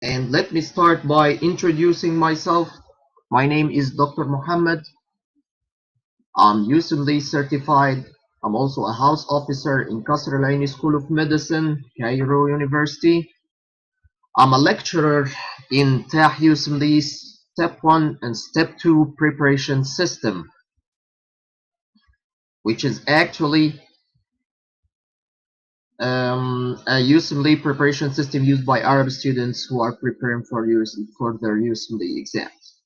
And let me start by introducing myself. My name is Dr. Mohammed. I'm USMLE certified. I'm also a house officer in Qasr Al Aini School of Medicine, Cairo University. I'm a lecturer in TAH USMLE's Step 1 and Step 2 preparation system, which is actually a USMLE preparation system used by Arab students who are preparing for their USMLE exams.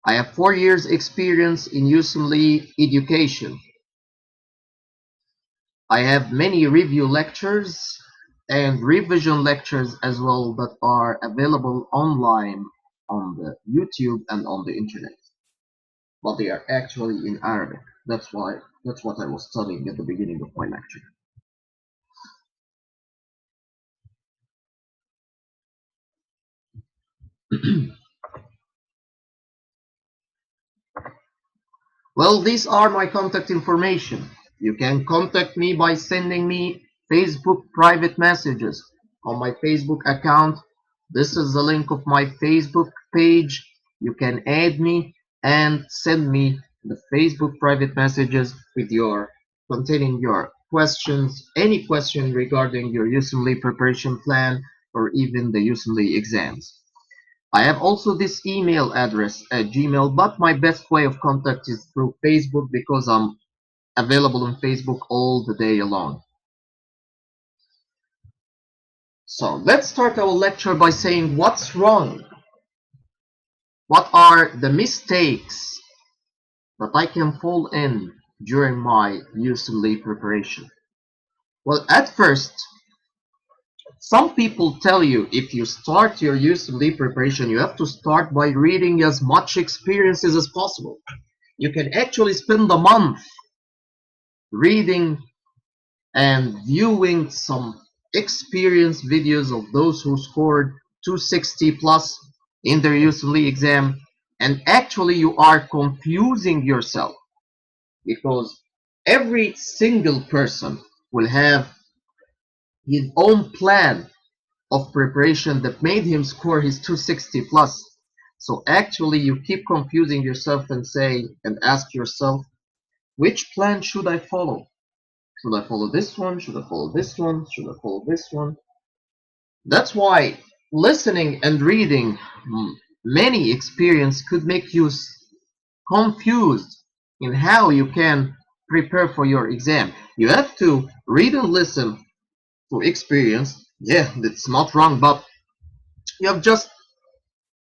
I have 4 years experience in USMLE education. I have many review lectures and revision lectures as well that are available online on the YouTube and on the internet. But they are actually in Arabic. That's what I was studying at the beginning of my lecture. Well, these are my contact information. You can contact me by sending me Facebook private messages on my Facebook account. This is the link of my Facebook page. You can add me and send me the Facebook private messages with containing your questions, any question regarding your USMLE preparation plan or even the USMLE exams. I have also this email address at Gmail, but my best way of contact is through Facebook because I'm available on Facebook all the day long. So let's start our lecture by saying what's wrong. What are the mistakes that I can fall in during my USMLE preparation? Well, at first, some people tell you if you start your USMLE preparation, you have to start by reading as much experiences as possible. You can actually spend a month reading and viewing some experience videos of those who scored 260 plus in their USMLE exam, and actually you are confusing yourself because every single person will have his own plan of preparation that made him score his 260 plus. So actually you keep confusing yourself and ask yourself, which plan should I follow? Should I follow this one? Should I follow this one? Should I follow this one? That's why listening and reading many experience could make you confused in how you can prepare for your exam. You have to read and listen to experience. Yeah, that's not wrong, but you have just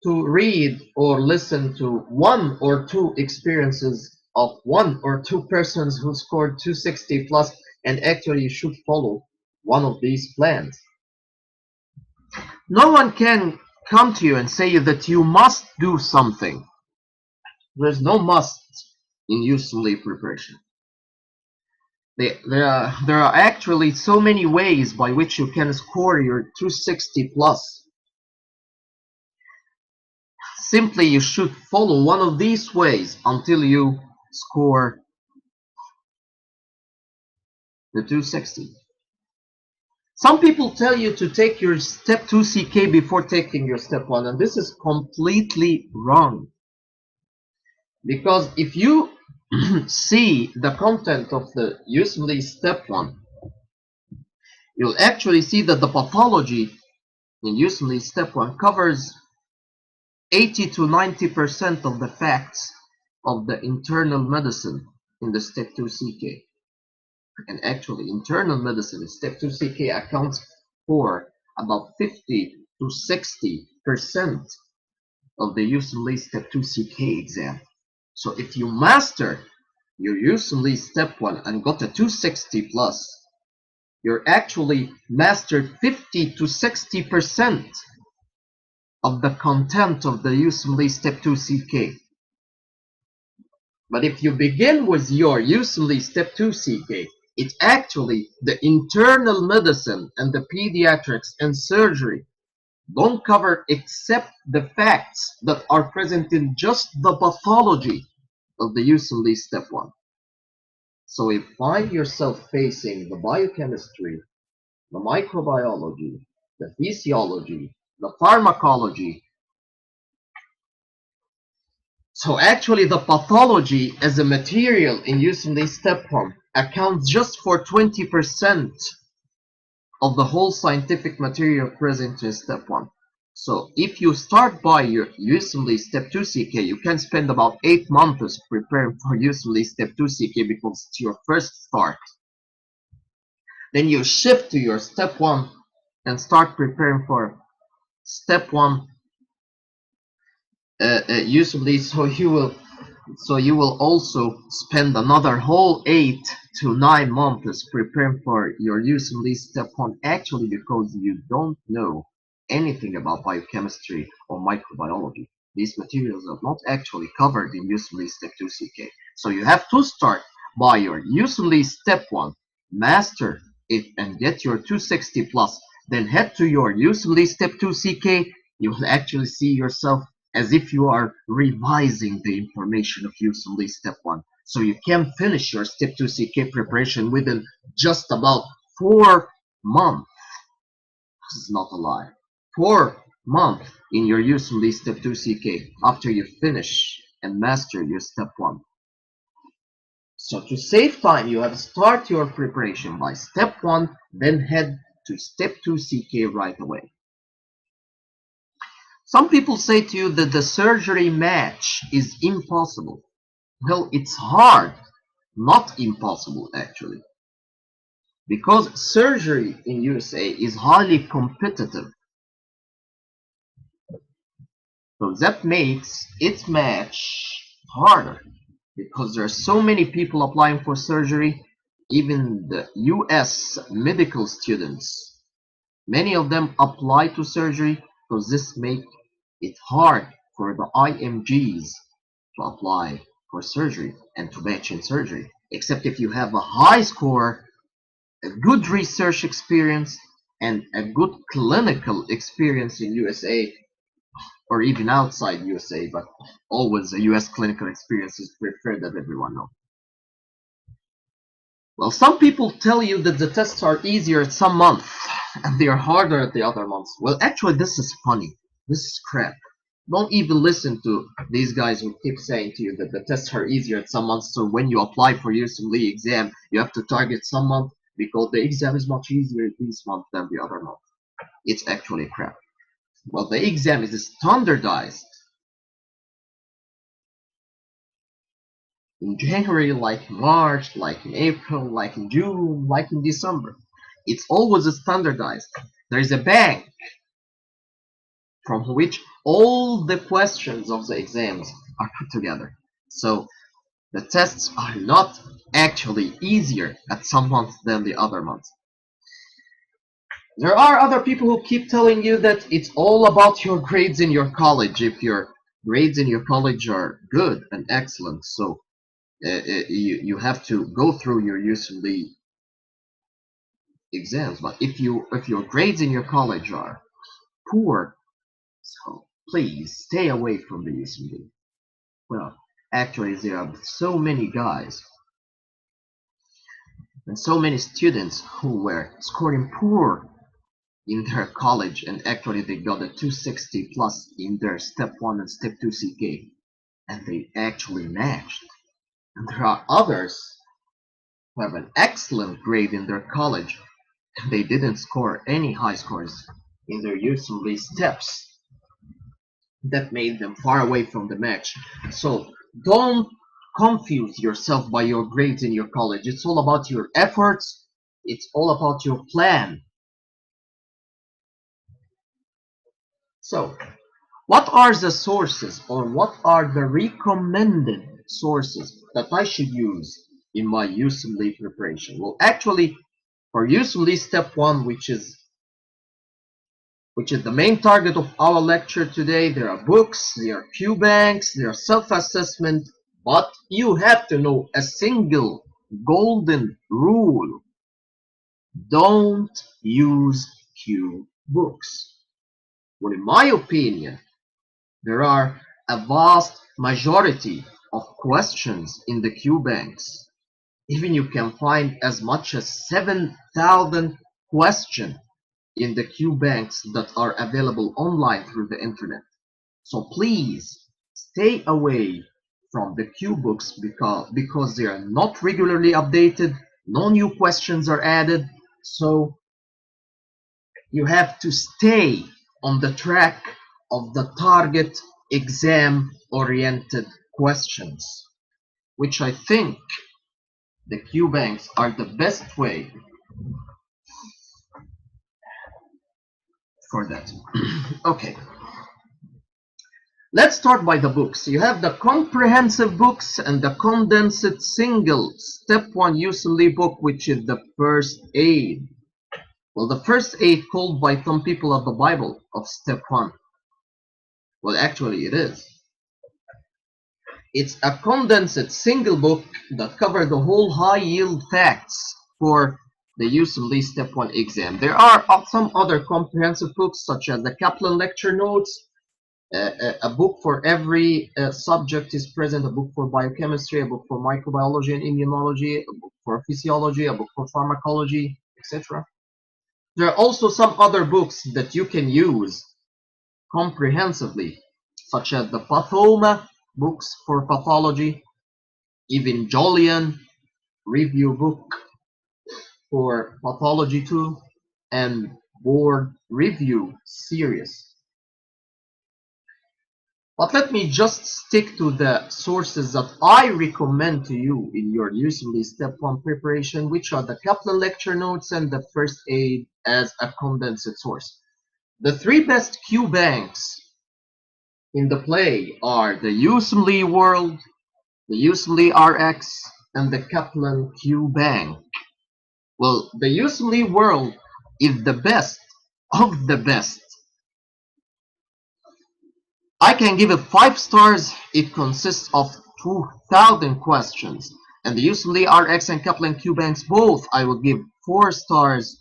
to read or listen to one or two experiences of one or two persons who scored 260 plus, and actually you should follow one of these plans. No one can come to you and say that you must do something. There's no must in USMLE preparation. There are actually so many ways by which you can score your 260 plus. Simply you should follow one of these ways until you score the 260. Some people tell you to take your step 2 CK before taking your step 1, and this is completely wrong. Because if you see the content of the USMLE step 1, you'll actually see that the pathology in USMLE step 1 covers 80 to 90% of the facts of the internal medicine in the step 2 CK. And actually, internal medicine in step 2 CK accounts for about 50 to 60% of the USMLE step 2 CK exam. So if you master your USMLE step 1 and got a 260 plus, you're actually mastered 50 to 60% of the content of the USMLE step 2 CK. But if you begin with your USMLE step 2 CK, it's actually the internal medicine and the pediatrics and surgery don't cover except the facts that are present in just the pathology of the USMLE step 1. So you find yourself facing the biochemistry, the microbiology, the physiology, the pharmacology. So actually the pathology as a material in USMLE step 1 accounts just for 20% of the whole scientific material present in step 1. So if you start by your USMLE step 2 CK, you can spend about 8 months preparing for USMLE step 2 CK because it's your first start. Then you shift to your step 1 and start preparing for step 1 USMLE, so you will also spend another whole 8 to 9 months preparing for your USMLE step 1, actually because you don't know anything about biochemistry or microbiology. These materials are not actually covered in USMLE step 2 CK. So you have to start by your USMLE step 1, master it and get your 260 plus, then head to your USMLE step 2 CK. You will actually see yourself as if you are revising the information of USMLE step 1. So you can finish your step 2 CK preparation within just about 4 months. This is not a lie. 4 months in your USMLE step 2 CK after you finish and master your step 1. So to save time, you have to start your preparation by step 1, then head to step 2 CK right away. Some people say to you that the surgery match is impossible. Well, it's hard, not impossible actually. Because surgery in USA is highly competitive. So that makes its match harder. Because there are so many people applying for surgery, even the US medical students, many of them apply to surgery because this makes it hard for the IMGs to apply for surgery and to match in surgery. Except if you have a high score, a good research experience, and a good clinical experience in USA or even outside USA, but always a US clinical experience is preferred, that everyone knows. Well, some people tell you that the tests are easier at some months and they are harder at the other months. Well, actually, this is funny. This is crap. Don't even listen to these guys who keep saying to you that the tests are easier at some months, so when you apply for USMLE exam, you have to target some month because the exam is much easier this month than the other month. It's actually crap. Well, the exam is standardized in January, like March, like in April, like in June, like in December. It's always standardized. There is a bank from which all the questions of the exams are put together. So the tests are not actually easier at some months than the other months. There are other people who keep telling you that it's all about your grades in your college. If your grades in your college are good and excellent, so you have to go through your USMLE exams. But if your grades in your college are poor, so please stay away from the USMLE. Well, actually, there are so many guys and so many students who were scoring poor in their college, and actually they got a 260 plus in their step 1 and step 2 CK, and they actually matched. And there are others who have an excellent grade in their college and they didn't score any high scores in their USMLE steps. That made them far away from the match. So don't confuse yourself by your grades in your college. It's all about your efforts. It's all about your plan. So what are the sources or what are the recommended sources that I should use in my USMLE preparation? Well, actually, for USMLE step 1, which is the main target of our lecture today, there are books, there are Q banks, there are self-assessment, but you have to know a single golden rule. Don't use Q books. Well, in my opinion, there are a vast majority of questions in the Q banks. Even you can find as much as 7,000 questions in the Q banks that are available online through the internet. So please stay away from the Q books because they are not regularly updated, no new questions are added, so you have to stay on the track of the target exam oriented questions, which I think the Q banks are the best way for that. Okay, let's start by the books. You have the comprehensive books and the condensed single step 1 USMLE book, which is the first aid. Well, the first aid called by some people of the Bible of step 1. Well, actually it is. It's a condensed single book that covers the whole high yield facts for the USMLE Step 1 exam. There are some other comprehensive books such as the Kaplan Lecture Notes, a book for every subject is present, a book for biochemistry, a book for microbiology and immunology, a book for physiology, a book for pharmacology, etc. There are also some other books that you can use comprehensively, such as the Pathoma books for pathology, Evangelion review book for pathology too, and board review series. But let me just stick to the sources that I recommend to you in your USMLE Step 1 preparation, which are the Kaplan Lecture Notes and the First Aid as a condensed source. The three best Q banks in the play are the USMLE World, the USMLE RX, and the Kaplan Q bank. Well, the USMLE World is the best of the best. I can give it 5 stars. It consists of 2,000 questions. And the USMLE RX and Kaplan Q banks both I will give 4 stars.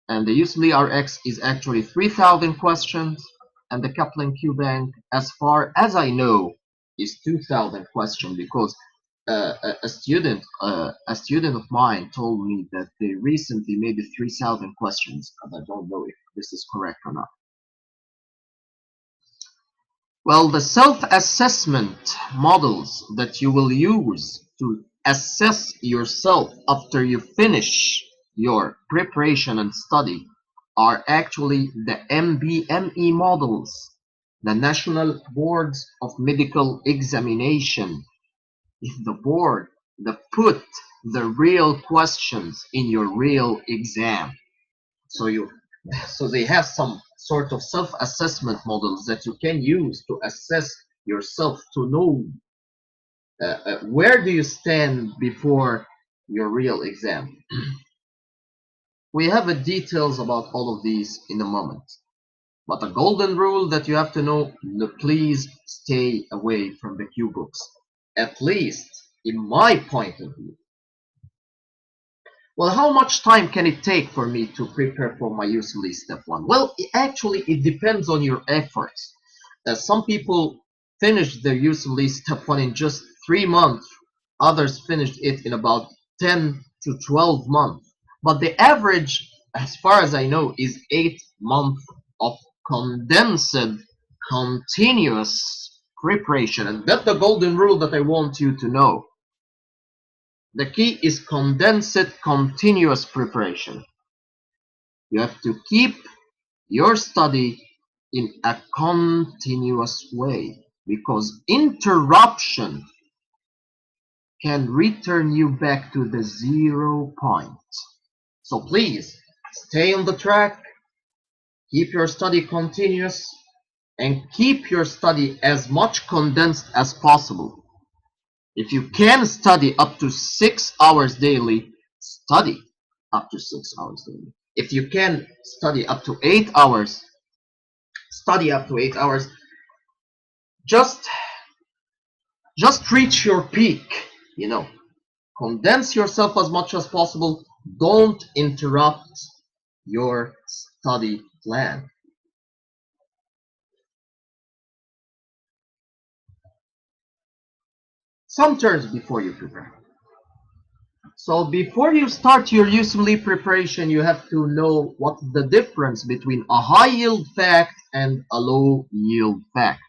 And the USMLE RX is actually 3,000 questions. And the Kaplan Q bank, as far as I know, is 2,000 questions because a student of mine told me that they recently made 3,000 questions, and I don't know if this is correct or not. Well, the self-assessment models that you will use to assess yourself after you finish your preparation and study are actually the MBME models, the National Boards of Medical Examination. If the board that put the real questions in your real exam. So they have some sort of self-assessment models that you can use to assess yourself to know where do you stand before your real exam. We have the details about all of these in a moment. But a golden rule that you have to know, please stay away from the Q books. At least in my point of view. Well, how much time can it take for me to prepare for my USMLE Step 1? Well, actually, it depends on your efforts. Some people finish their USMLE Step 1 in just 3 months. Others finished it in about 10 to 12 months. But the average, as far as I know, is 8 months of condensed, continuous preparation. And that's the golden rule that I want you to know. The key is condensed continuous preparation. You have to keep your study in a continuous way because interruption can return you back to the 0 point. So please stay on the track, keep your study continuous, and keep your study as much condensed as possible. If you can study up to 6 hours daily, study up to 6 hours daily. If you can study up to 8 hours, study up to 8 hours. Just reach your peak, you know. Condense yourself as much as possible. Don't interrupt your study plan. Some terms before you prepare. So before you start your USMLE preparation, you have to know what's the difference between a high yield fact and a low yield fact.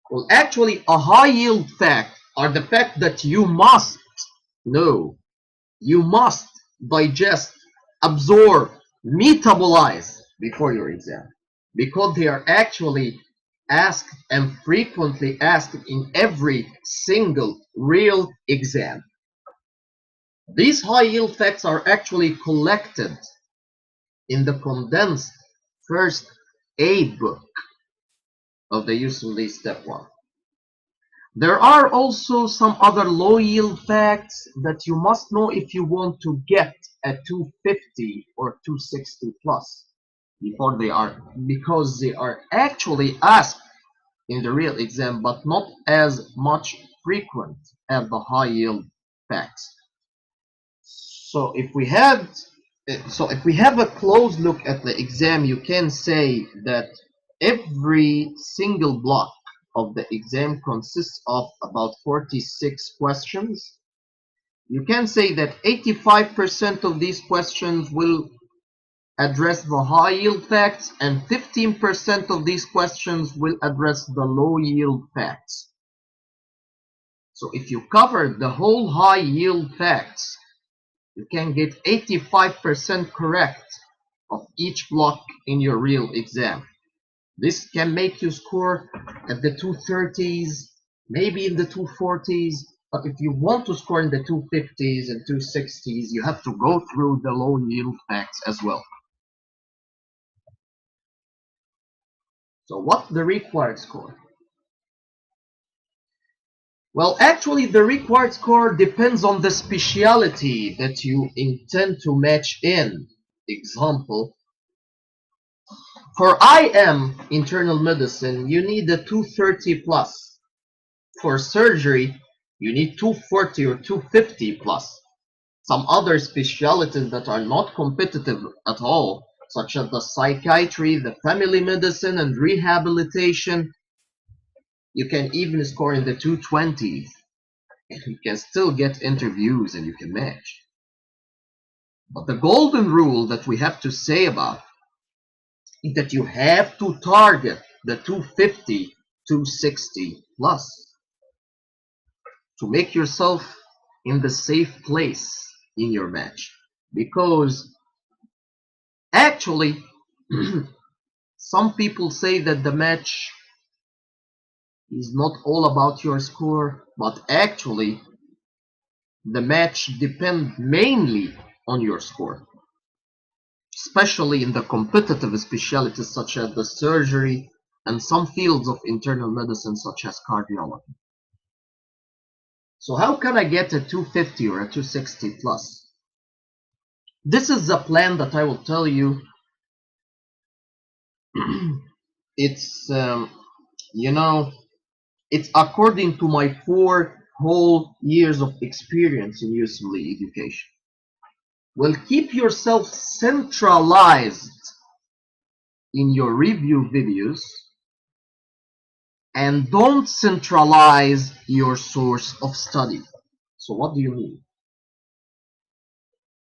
Well, actually, a high yield fact are the fact that you must know, you must digest, absorb, metabolize before your exam, because they are actually asked and frequently asked in every single real exam. These high yield facts are actually collected in the condensed first aid book of the USMLE Step 1. There are also some other low yield facts that you must know if you want to get a 250 or 260 plus because they are actually asked in the real exam, but not as much frequent as the high yield facts. So if we have a close look at the exam, you can say that every single block of the exam consists of about 46 questions. You can say that 85% of these questions will address the high yield facts and 15% of these questions will address the low yield facts. So if you cover the whole high yield facts, you can get 85% correct of each block in your real exam. This can make you score at the 230s, maybe in the 240s, but if you want to score in the 250s and 260s, you have to go through the low yield facts as well. So what's the required score? Well, actually, the required score depends on the specialty that you intend to match in. Example, for IM, internal medicine, you need a 230 plus. For surgery, you need 240 or 250 plus. Some other specialties that are not competitive at all, such as the psychiatry, the family medicine, and rehabilitation, you can even score in the 220s. And you can still get interviews and you can match. But the golden rule that we have to say about is that you have to target the 250, 260 plus to make yourself in the safe place in your match. Because actually, some people say that the match is not all about your score, but actually, the match depends mainly on your score, especially in the competitive specialties such as the surgery and some fields of internal medicine such as cardiology. So how can I get a 250 or a 260 plus? This is the plan that I will tell you. It's it's according to my 4 whole years of experience in USMLE education. Well, keep yourself centralized in your review videos and don't centralize your source of study. So what do you mean?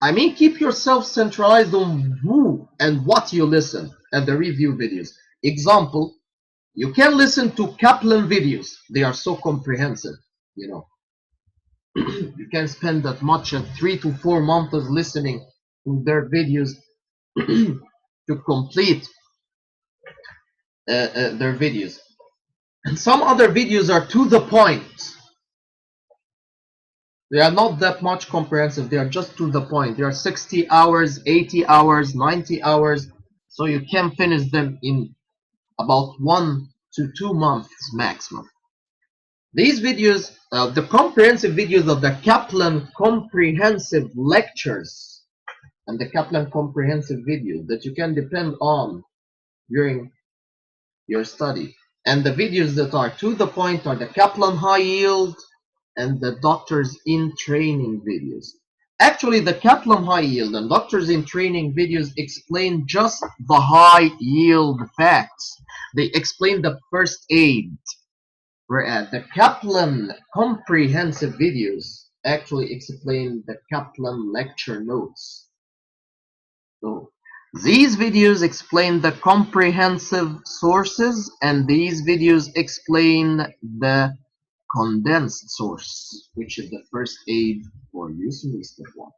I mean, keep yourself centralized on who and what you listen at the review videos. Example, you can listen to Kaplan videos. They are so comprehensive, you know. You can spend that much at 3 to 4 months listening to their videos to complete their videos. And some other videos are to the point. They are not that much comprehensive. They are just to the point. They are 60 hours, 80 hours, 90 hours. So you can finish them in about 1 to 2 months maximum. These videos, the comprehensive videos of the Kaplan comprehensive lectures and the Kaplan comprehensive videos that you can depend on during your study. And the videos that are to the point are the Kaplan high yield and the doctors in training videos. Actually, the Kaplan high yield and doctors in training videos explain just the high yield facts. They explain the first aid, whereas the Kaplan comprehensive videos actually explain the Kaplan lecture notes. So these videos explain the comprehensive sources, and these videos explain the condensed source, which is the first aid for USMLE Step 1.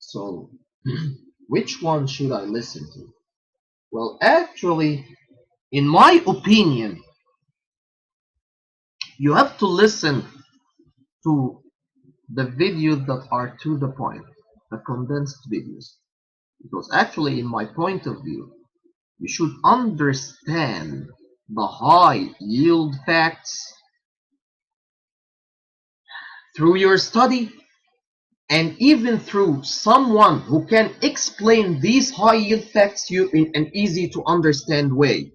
So which one should I listen to? Well, actually, in my opinion, you have to listen to the videos that are to the point, the condensed videos. Because actually, in my point of view, you should understand the high yield facts through your study, and even through someone who can explain these high yield facts to you in an easy to understand way.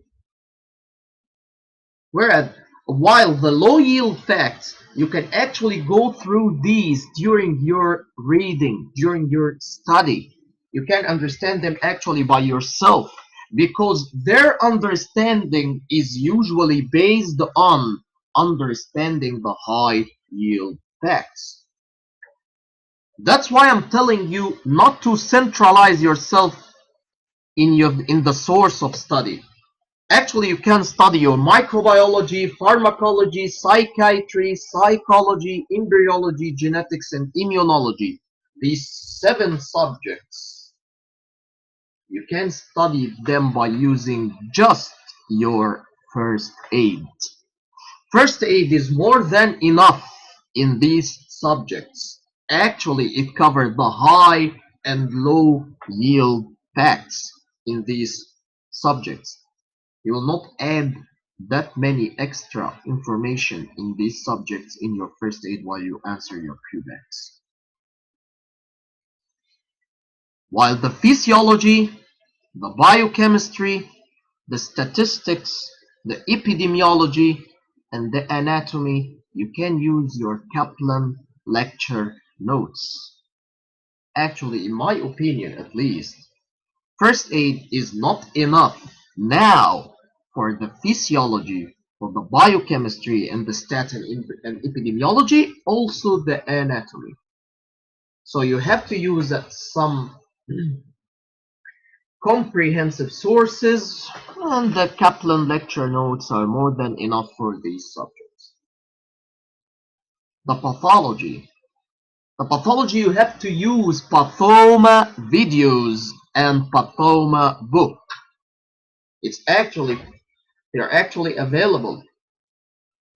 Whereas while the low yield facts, you can actually go through these during your reading, during your study. You can understand them actually by yourself, because their understanding is usually based on understanding the high yield facts. That's why I'm telling you not to centralize yourself in the source of study. Actually, you can study your microbiology, pharmacology, psychiatry, psychology, embryology, genetics, and immunology. These 7 subjects, you can study them by using just your first aid. First aid is more than enough in these subjects. Actually, it covers the high and low yield facts in these subjects. You will not add that many extra information in these subjects in your first aid while you answer your QBACs. While the physiology, the biochemistry, the statistics, the epidemiology, and the anatomy, you can use your Kaplan lecture notes. Actually, in my opinion at least, first aid is not enough now for the physiology, for the biochemistry, and the stat and epidemiology, also the anatomy. So you have to use some comprehensive sources, and the Kaplan lecture notes are more than enough for these subjects. The pathology. The pathology, you have to use pathoma videos and pathoma book. They're actually available.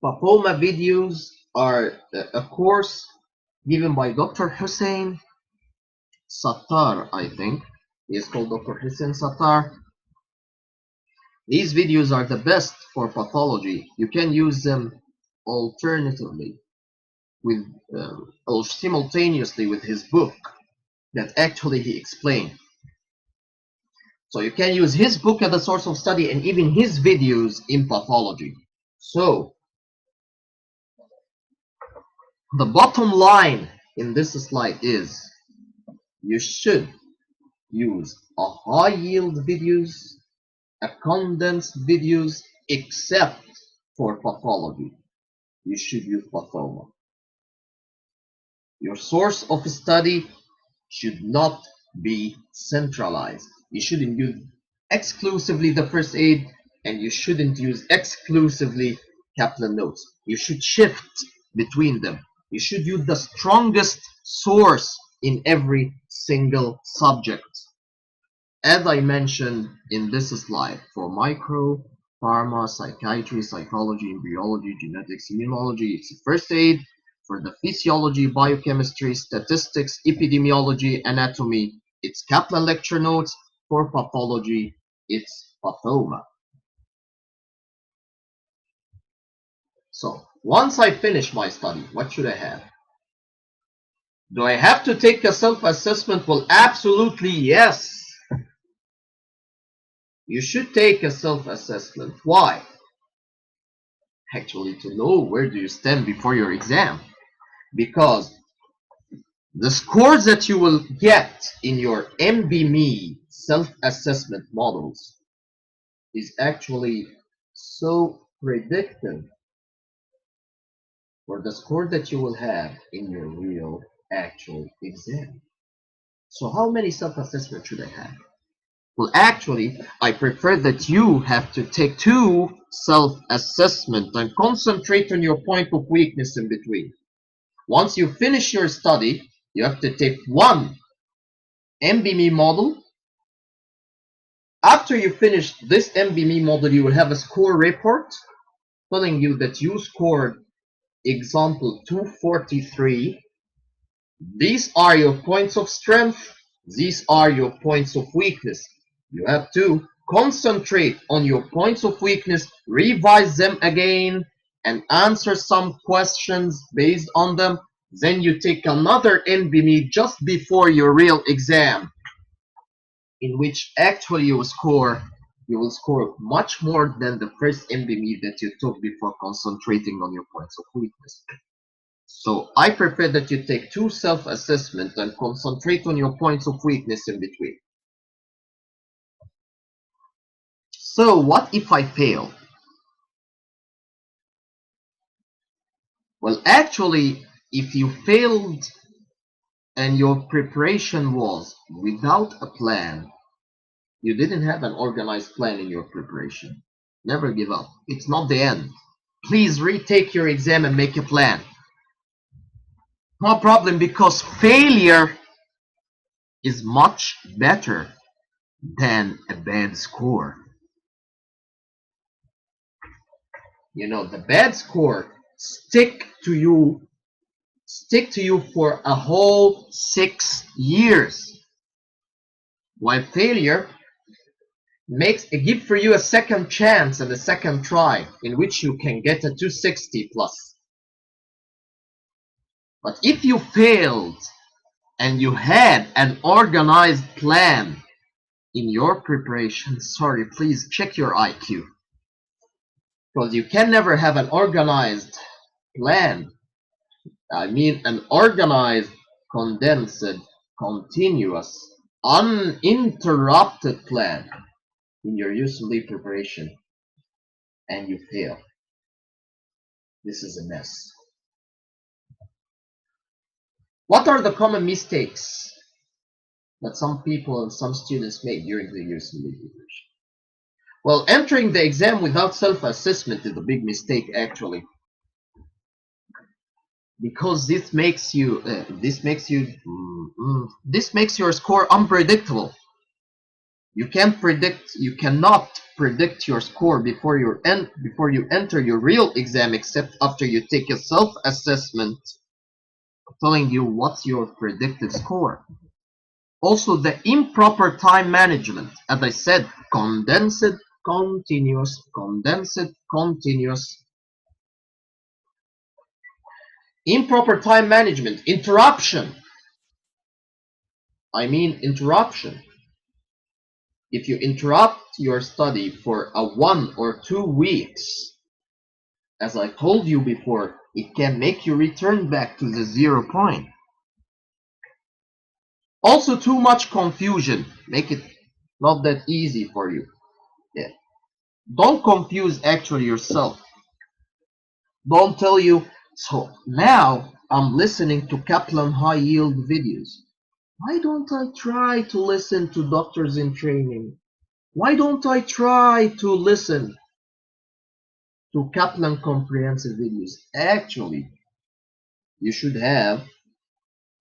Pathoma videos are a course given by Dr. Hussein Sattar, I think. He is called Dr. Hussein Sattar. These videos are the best for pathology. You can use them alternatively with or simultaneously with his book that actually he explained. So you can use his book as a source of study and even his videos in pathology. So the bottom line in this slide is you should use a high yield videos, a condensed videos, except for pathology. You should use pathoma. Your source of study should not be centralized. You shouldn't use exclusively the first aid, and you shouldn't use exclusively Kaplan notes. You should shift between them. You should use the strongest source in every single subject. As I mentioned in this slide, for micro, pharma, psychiatry, psychology, embryology, genetics, immunology, it's first aid. For the physiology, biochemistry, statistics, epidemiology, anatomy, it's Kaplan lecture notes. For pathology, it's pathoma. So once I finish my study, what should I have? Do I have to take a self-assessment? Well, absolutely yes. You should take a self-assessment. Why? Actually, to know where do you stand before your exam. Because the scores that you will get in your MBME self-assessment models is actually so predictive or the score that you will have in your real actual exam. So how many self-assessments should I have? Well, actually, I prefer that you have to take 2 self-assessment and concentrate on your point of weakness in between. Once you finish your study, you have to take 1 MBME model. After you finish this MBME model, you will have a score report telling you that you scored example 243. These are your points of strength. These are your points of weakness. You have to concentrate on your points of weakness, revise them again, and answer some questions based on them. Then you take another NBME just before your real exam, in which actually you will score much more than the first NBME that you took before concentrating on your points of weakness. So I prefer that you take 2 self-assessment and concentrate on your points of weakness in between. So what if I fail? Well, actually, if you failed and your preparation was without a plan, you didn't have an organized plan in your preparation. Never give up. It's not the end. Please retake your exam and make a plan. No problem, because failure is much better than a bad score. You know, the bad score stick to you for a whole 6 years, while failure makes a give for you a second chance and a second try in which you can get a 260 plus. But if you failed and you had an organized plan in your preparation, sorry, please check your IQ, because you can never have an organized plan. I mean an organized, condensed, continuous, uninterrupted plan in your USMLE preparation, and you fail. This is a mess. What are the common mistakes that some people and some students make during the USMLE preparation? Well, entering the exam without self-assessment is a big mistake, actually, because this makes your score unpredictable. You cannot predict your score before you enter your real exam, except after you take a self-assessment telling you what's your predicted score. Also, the improper time management, as I said, condensed, continuous, condensed, continuous. Improper time management, interruption. Interruption. If you interrupt your study for 1 or 2 weeks, as I told you before, it can make you return back to the 0 point. Also, too much confusion. Make it not that easy for you. Yeah. Don't confuse actually yourself. Don't tell you, so now I'm listening to Kaplan high yield videos. Why don't I try to listen to doctors in training? Why don't I try to listen to Kaplan comprehensive videos? Actually, you should have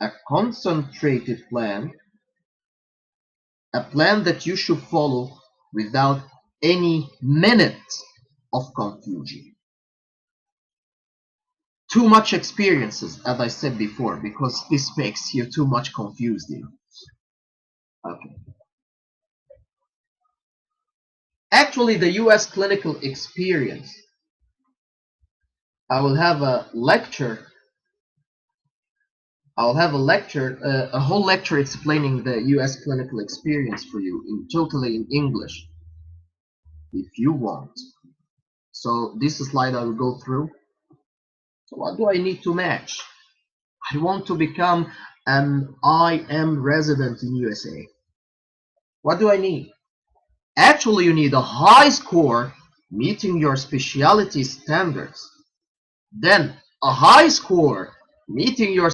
a concentrated plan, a plan that you should follow without any minute of confusion. Too much experiences, as I said before, because this makes you too much confused. Okay. Actually, the US clinical experience, I will have a lecture. A whole lecture explaining the US clinical experience for you, totally in English, if you want. So this slide I will go through. So what do I need to match? I want to become an IM resident in USA. What do I need? Actually, you need a high score meeting your specialty standards. Then a high score, meeting your